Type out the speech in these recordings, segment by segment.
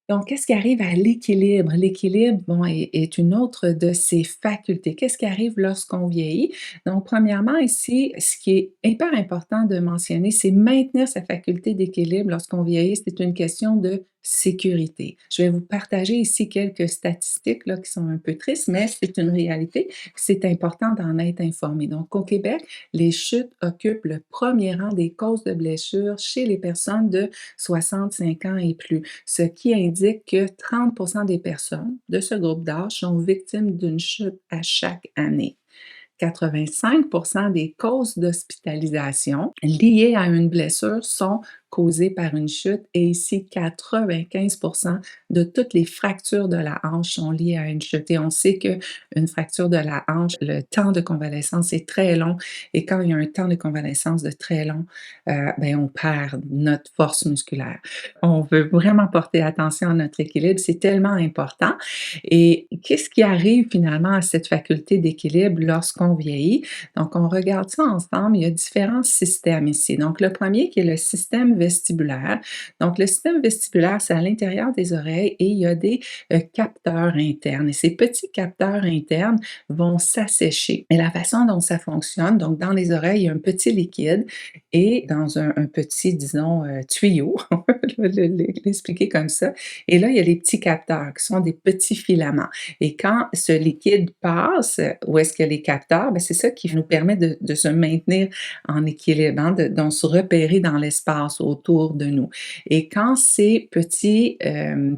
Donc, qu'est-ce qui arrive à l'équilibre? L'équilibre, bon, est une autre de ces facultés. Qu'est-ce qui arrive lorsqu'on vieillit? Donc, premièrement, ici, ce qui est hyper important de mentionner, c'est maintenir sa faculté d'équilibre lorsqu'on vieillit. C'est une question de sécurité. Je vais vous partager ici quelques statistiques là, qui sont un peu tristes, mais c'est une réalité. C'est important d'en être informé. Donc, au Québec, les chutes occupent le premier rang des causes de blessures chez les personnes de 65 ans et plus, ce qui indique que 30 des personnes de ce groupe d'âge sont victimes d'une chute à chaque année. 85 des causes d'hospitalisation liées à une blessure sont causées par une chute et ici 95 de toutes les fractures de la hanche sont liées à une chute et on sait que une fracture de la hanche, le temps de convalescence est très long et quand il y a un temps de convalescence de très long, ben, on perd notre force musculaire. On veut vraiment porter attention à notre équilibre, c'est tellement important et qu'est-ce qui arrive finalement à cette faculté d'équilibre lorsqu'on vieillit? Donc, on regarde ça ensemble. Il y a différents systèmes ici. Donc, le premier qui est le système vestibulaire. Donc, le système vestibulaire, c'est à l'intérieur des oreilles et il y a des capteurs internes. Et ces petits capteurs internes vont s'assécher. Et la façon dont ça fonctionne, donc dans les oreilles, il y a un petit liquide et dans un petit, disons, tuyau, on peut l'expliquer comme ça, et là, il y a les petits capteurs qui sont des petits filaments. Et quand ce liquide passe, où est-ce que les capteurs, ben, c'est ça qui nous permet de se maintenir en équilibre, hein, de se repérer dans l'espace autour de nous. Et quand ces petits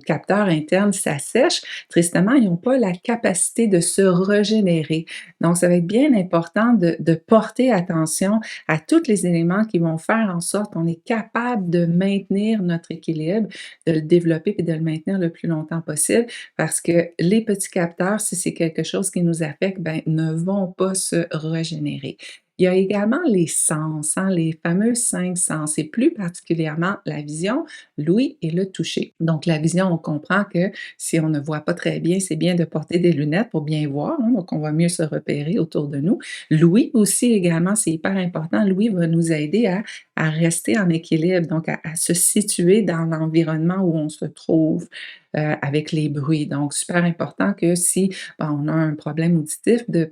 capteurs internes s'assèchent, tristement, ils n'ont pas la capacité de se régénérer. Donc, ça va être bien important de porter attention à tous les éléments qui vont faire en sorte qu'on est capable de maintenir notre équilibre, de le développer et de le maintenir le plus longtemps possible parce que les petits capteurs, si c'est quelque chose qui nous affecte, ben, ne vont pas se régénérer. Il y a également les sens, hein, les fameux 5 sens et plus particulièrement la vision, l'ouïe et le toucher. Donc la vision, on comprend que si on ne voit pas très bien, c'est bien de porter des lunettes pour bien voir, hein, donc on va mieux se repérer autour de nous. L'ouïe aussi également, c'est hyper important. L'ouïe va nous aider à rester en équilibre, donc à se situer dans l'environnement où on se trouve avec les bruits. Donc, super important que si ben, on a un problème auditif, de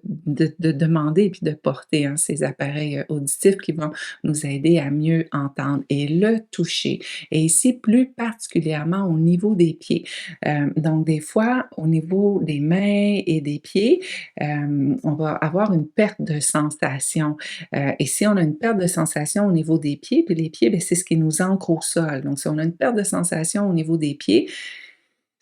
demander et puis de porter hein, ces appareils auditifs qui vont nous aider à mieux entendre et le toucher. Et ici, plus particulièrement au niveau des pieds. Donc, des fois, au niveau des mains et des pieds, on va avoir une perte de sensation. Et si on a une perte de sensation au niveau des pieds, puis les pieds, ben, c'est ce qui nous ancre au sol. Donc, si on a une perte de sensation au niveau des pieds,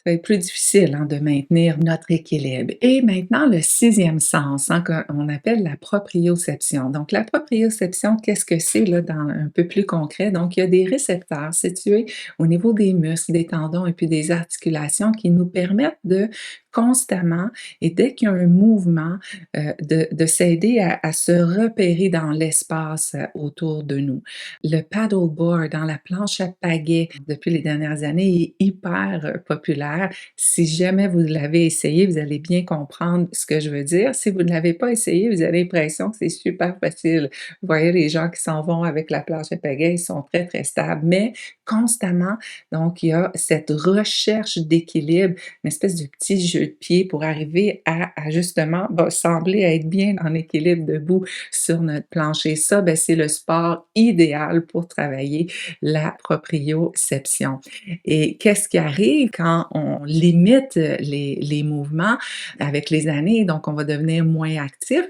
ça va être plus difficile, hein, de maintenir notre équilibre. Et maintenant, le sixième sens, hein, qu'on appelle la proprioception. Donc, la proprioception, qu'est-ce que c'est, là, dans un peu plus concret? Donc, il y a des récepteurs situés au niveau des muscles, des tendons et puis des articulations qui nous permettent de constamment et dès qu'il y a un mouvement, de s'aider à se repérer dans l'espace, autour de nous. Le paddleboard, dans la planche à pagaie, depuis les dernières années, est hyper, populaire. Si jamais vous l'avez essayé, vous allez bien comprendre ce que je veux dire. Si vous ne l'avez pas essayé, vous avez l'impression que c'est super facile. Vous voyez les gens qui s'en vont avec la planche à pagaie, ils sont très, très stables, mais constamment, donc il y a cette recherche d'équilibre, une espèce de petit jeu de pied pour arriver à justement, bah, sembler être bien en équilibre debout sur notre plancher. Ça, ben, c'est le sport idéal pour travailler la proprioception. Et qu'est-ce qui arrive quand on limite les mouvements avec les années? Donc, on va devenir moins actif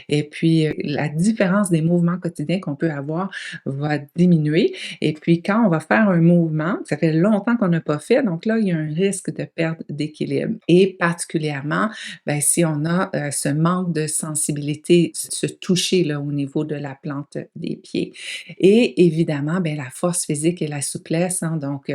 et puis la différence des mouvements quotidiens qu'on peut avoir va diminuer. Et puis, quand on va faire un mouvement, ça fait longtemps qu'on n'a pas fait, donc là, il y a un risque de perte d'équilibre. Et particulièrement, ben, si on a ce manque de sensibilité, ce toucher là, au niveau de la plante des pieds. Et évidemment, ben, la force physique et la souplesse, hein, donc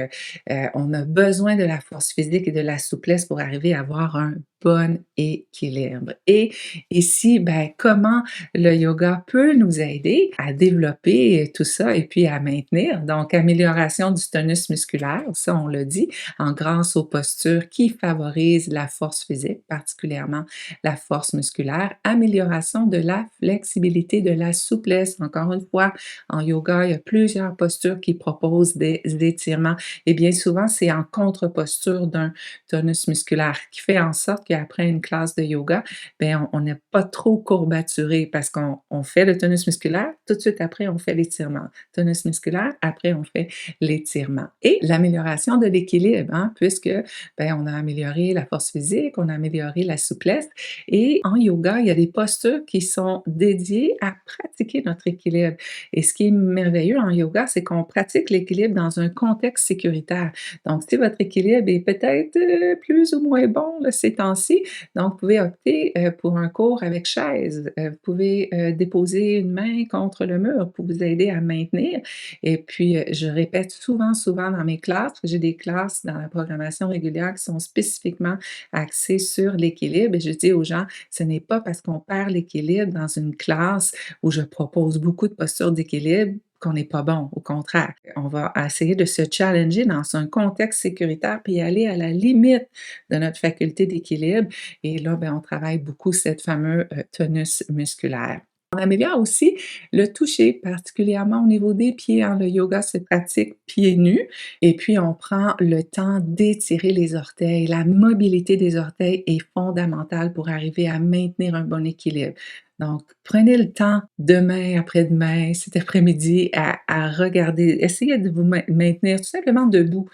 on a besoin de la force physique et de la souplesse pour arriver à avoir un bon équilibre. Et ici, ben, comment le yoga peut nous aider à développer tout ça et puis à maintenir. Donc, amélioration du tonus musculaire, ça on l'a dit, en grâce aux postures qui favorisent la force physique, particulièrement la force musculaire. Amélioration de la flexibilité, de la souplesse. Encore une fois, en yoga, il y a plusieurs postures qui proposent des étirements et bien souvent, c'est en contre-posture d'un tonus musculaire qui fait en sorte qu'après une classe de yoga, ben on n'est pas trop courbaturé parce qu'on fait le tonus musculaire, tout de suite après, on fait l'étirement. Tonus musculaire, après, on fait l'étirement. Et l'amélioration de l'équilibre, hein, puisque ben, on a amélioré la force physique, on a amélioré la souplesse. Et en yoga, il y a des postures qui sont dédiées à pratiquer notre équilibre. Et ce qui est merveilleux en yoga, c'est qu'on pratique l'équilibre dans un contexte sécuritaire. Donc, si votre équilibre est peut-être plus ou moins bon là, ces temps-ci, donc vous pouvez opter pour un cours avec chaise. Vous pouvez déposer une main contre le mur pour vous aider à maintenir. Et puis, je répète souvent, souvent dans mes classes, j'ai des classes dans la programmation régulière qui sont spécifiquement axées sur l'équilibre. Et je dis aux gens, ce n'est pas parce qu'on perd l'équilibre dans une classe où je propose beaucoup de postures d'équilibre qu'on n'est pas bon. Au contraire, on va essayer de se challenger dans un contexte sécuritaire puis aller à la limite de notre faculté d'équilibre. Et là, ben, on travaille beaucoup cette fameux tonus musculaire. On améliore aussi le toucher, particulièrement au niveau des pieds, hein. Le yoga se pratique pieds nus et puis on prend le temps d'étirer les orteils. La mobilité des orteils est fondamentale pour arriver à maintenir un bon équilibre. Donc, prenez le temps demain, après-demain, cet après-midi à regarder, essayez de vous maintenir tout simplement debout,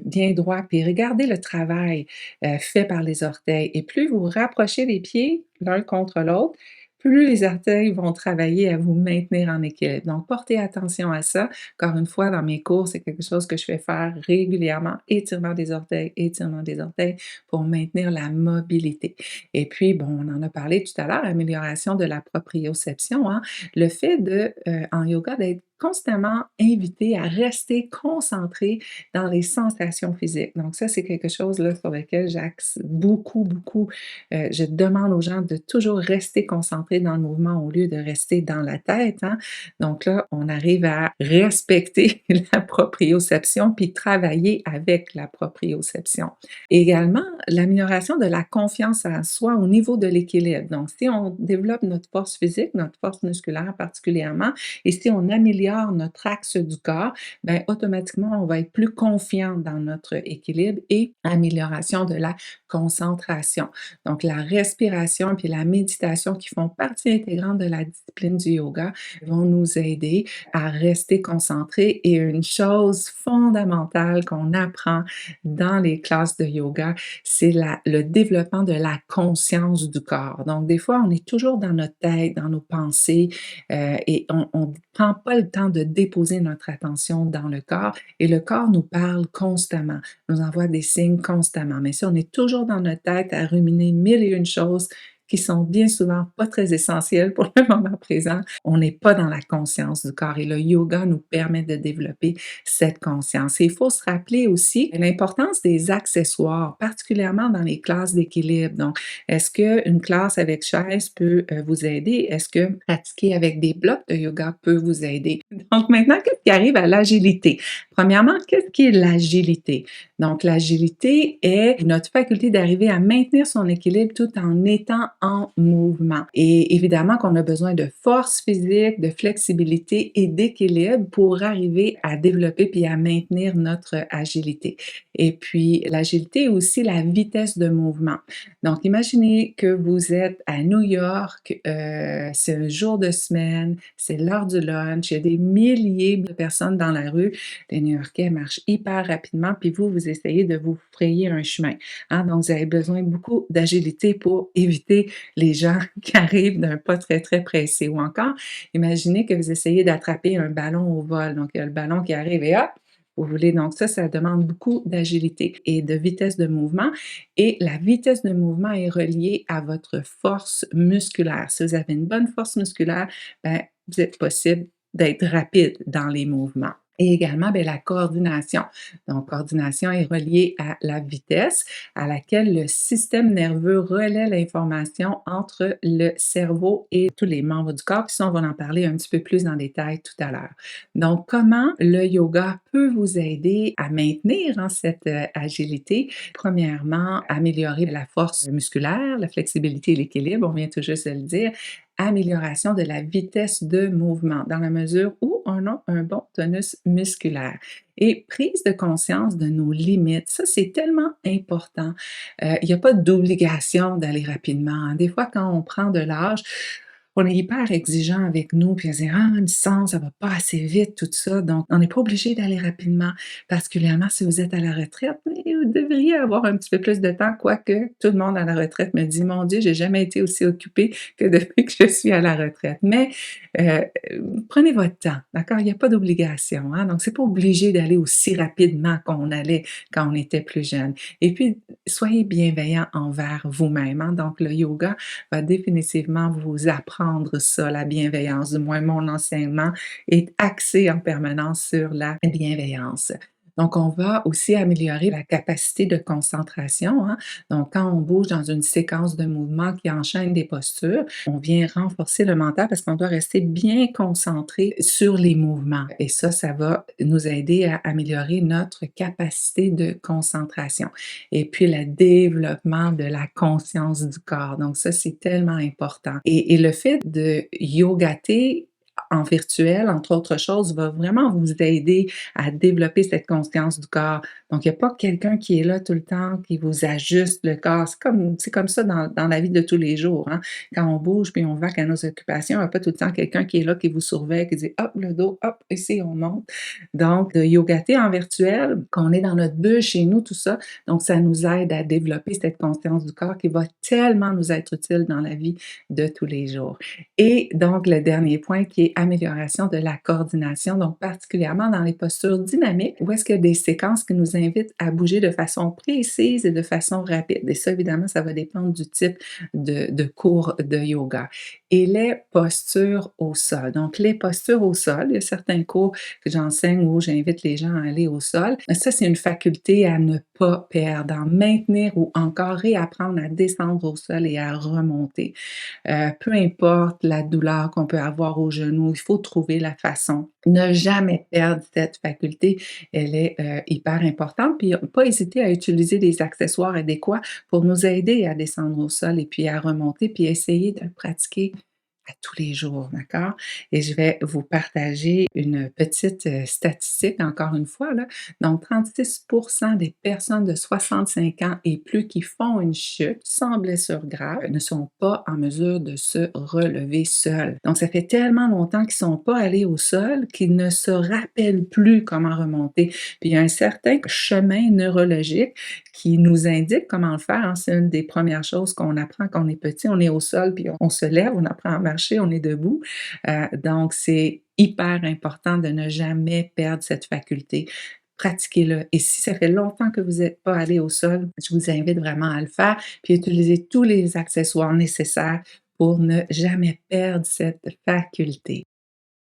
bien droit, puis regardez le travail fait par les orteils. Et plus vous rapprochez les pieds l'un contre l'autre, plus les orteils vont travailler à vous maintenir en équilibre. Donc, portez attention à ça. Encore une fois, dans mes cours, c'est quelque chose que je fais faire régulièrement. Étirement des orteils pour maintenir la mobilité. Et puis, bon, on en a parlé tout à l'heure, amélioration de la proprioception, hein. Le fait de, en yoga, d'être constamment invité à rester concentré dans les sensations physiques. Donc ça, c'est quelque chose là sur lequel j'axe beaucoup, beaucoup. Je demande aux gens de toujours rester concentrés dans le mouvement au lieu de rester dans la tête, hein. Donc là, on arrive à respecter la proprioception puis travailler avec la proprioception. Également, l'amélioration de la confiance en soi au niveau de l'équilibre. Donc, si on développe notre force physique, notre force musculaire particulièrement, et si on améliore notre axe du corps, ben automatiquement, on va être plus confiant dans notre équilibre et amélioration de la concentration. Donc, la respiration puis la méditation qui font partie intégrante de la discipline du yoga vont nous aider à rester concentrés. Et une chose fondamentale qu'on apprend dans les classes de yoga, c'est le développement de la conscience du corps. Donc, des fois, on est toujours dans notre tête, dans nos pensées, et on ne prend pas le temps de déposer notre attention dans le corps. Et le corps nous parle constamment, nous envoie des signes constamment. Mais si on est toujours dans notre tête à ruminer mille et une choses qui sont bien souvent pas très essentielles pour le moment présent, on n'est pas dans la conscience du corps et le yoga nous permet de développer cette conscience. Et il faut se rappeler aussi l'importance des accessoires, particulièrement dans les classes d'équilibre. Donc, est-ce qu'une classe avec chaise peut vous aider? Est-ce que pratiquer avec des blocs de yoga peut vous aider? Donc maintenant, qu'est-ce qui arrive à l'agilité? Premièrement, qu'est-ce qui est l'agilité? Donc, l'agilité est notre faculté d'arriver à maintenir son équilibre tout en étant en mouvement. Et évidemment qu'on a besoin de force physique, de flexibilité et d'équilibre pour arriver à développer puis à maintenir notre agilité. Et puis, l'agilité est aussi la vitesse de mouvement. Donc, imaginez que vous êtes à New York, c'est un jour de semaine, c'est l'heure du lunch, il y a des milliers de personnes dans la rue. Les New-Yorkais marchent hyper rapidement, puis vous essayez de vous frayer un chemin, hein. Donc, vous avez besoin beaucoup d'agilité pour éviter les gens qui arrivent d'un pas très, très pressé. Ou encore, imaginez que vous essayez d'attraper un ballon au vol. Donc, il y a le ballon qui arrive et hop, vous voulez. Donc, ça demande beaucoup d'agilité et de vitesse de mouvement. Et la vitesse de mouvement est reliée à votre force musculaire. Si vous avez une bonne force musculaire, ben, vous êtes possible d'être rapide dans les mouvements. Et également, beh, la coordination. Donc, coordination est reliée à la vitesse à laquelle le système nerveux relaie l'information entre le cerveau et tous les membres du corps. Puis ça, on va en parler un petit peu plus en détail tout à l'heure. Donc, comment le yoga peut vous aider à maintenir, hein, cette, agilité? Premièrement, améliorer la force musculaire, la flexibilité et l'équilibre, on vient tout juste de le dire. Amélioration de la vitesse de mouvement dans la mesure où on a un bon tonus musculaire et prise de conscience de nos limites. Ça, c'est tellement important. Il y a pas d'obligation d'aller rapidement, hein. Des fois, quand on prend de l'âge, on est hyper exigeant avec nous, puis on se dit: «Ah, il me semble, ça va pas assez vite», tout ça. Donc, on n'est pas obligé d'aller rapidement, particulièrement si vous êtes à la retraite, mais vous devriez avoir un petit peu plus de temps, quoique tout le monde à la retraite me dit: «Mon Dieu, j'ai jamais été aussi occupée que depuis que je suis à la retraite». Mais, heu, prenez votre temps, d'accord? Il y a pas d'obligation, hein, donc c'est pas obligé d'aller aussi rapidement qu'on allait quand on était plus jeune. Et puis, soyez bienveillant envers vous-même, hein. Donc le yoga va définitivement vous apprendre ça, la bienveillance. Du moins, mon enseignement est axé en permanence sur la bienveillance. Donc, on va aussi améliorer la capacité de concentration, hein. Donc, quand on bouge dans une séquence de mouvements qui enchaîne des postures, on vient renforcer le mental parce qu'on doit rester bien concentré sur les mouvements. Et ça va nous aider à améliorer notre capacité de concentration. Et puis le développement de la conscience du corps. Donc ça, c'est tellement important. Et le fait de yogater en virtuel, entre autres choses, va vraiment vous aider à développer cette conscience du corps. Donc, il n'y a pas quelqu'un qui est là tout le temps, qui vous ajuste le corps. C'est comme ça dans la vie de tous les jours, hein. Quand on bouge puis on va à nos occupations, il n'y a pas tout le temps quelqu'un qui est là, qui vous surveille, qui dit: «Hop, le dos, hop, ici, on monte». Donc, de yogater en virtuel, quand on est dans notre bulle chez nous, tout ça, donc ça nous aide à développer cette conscience du corps qui va tellement nous être utile dans la vie de tous les jours. Et donc le dernier point qui est amélioration de la coordination, donc particulièrement dans les postures dynamiques, où est-ce qu'il y a des séquences qui nous invitent à bouger de façon précise et de façon rapide. Et ça, évidemment, ça va dépendre du type de cours de yoga. Et les postures au sol. Donc les postures au sol, il y a certains cours que j'enseigne où j'invite les gens à aller au sol. Ça, c'est une faculté à ne pas perdre, à maintenir ou encore réapprendre à descendre au sol et à remonter. Peu importe la douleur qu'on peut avoir au genou, il faut trouver la façon. Ne jamais perdre cette faculté, elle est, hyper importante. Puis pas hésiter à utiliser des accessoires adéquats pour nous aider à descendre au sol et puis à remonter, puis essayer de le pratiquer à tous les jours, d'accord? Et je vais vous partager une petite, statistique encore une fois là. Donc 36 des personnes de 65 ans et plus qui font une chute sans blessure grave ne sont pas en mesure de se relever seuls. Donc ça fait tellement longtemps qu'ils sont pas allés au sol qu'ils ne se rappellent plus comment remonter. Puis il y a un certain chemin neurologique qui nous indique comment le faire, hein. C'est une des premières choses qu'on apprend quand on est petit. On est au sol, puis on se lève, on apprend à marcher, on est debout. Donc c'est hyper important de ne jamais perdre cette faculté. Pratiquez-le et si ça fait longtemps que vous n'êtes pas allé au sol, je vous invite vraiment à le faire, puis utiliser tous les accessoires nécessaires pour ne jamais perdre cette faculté.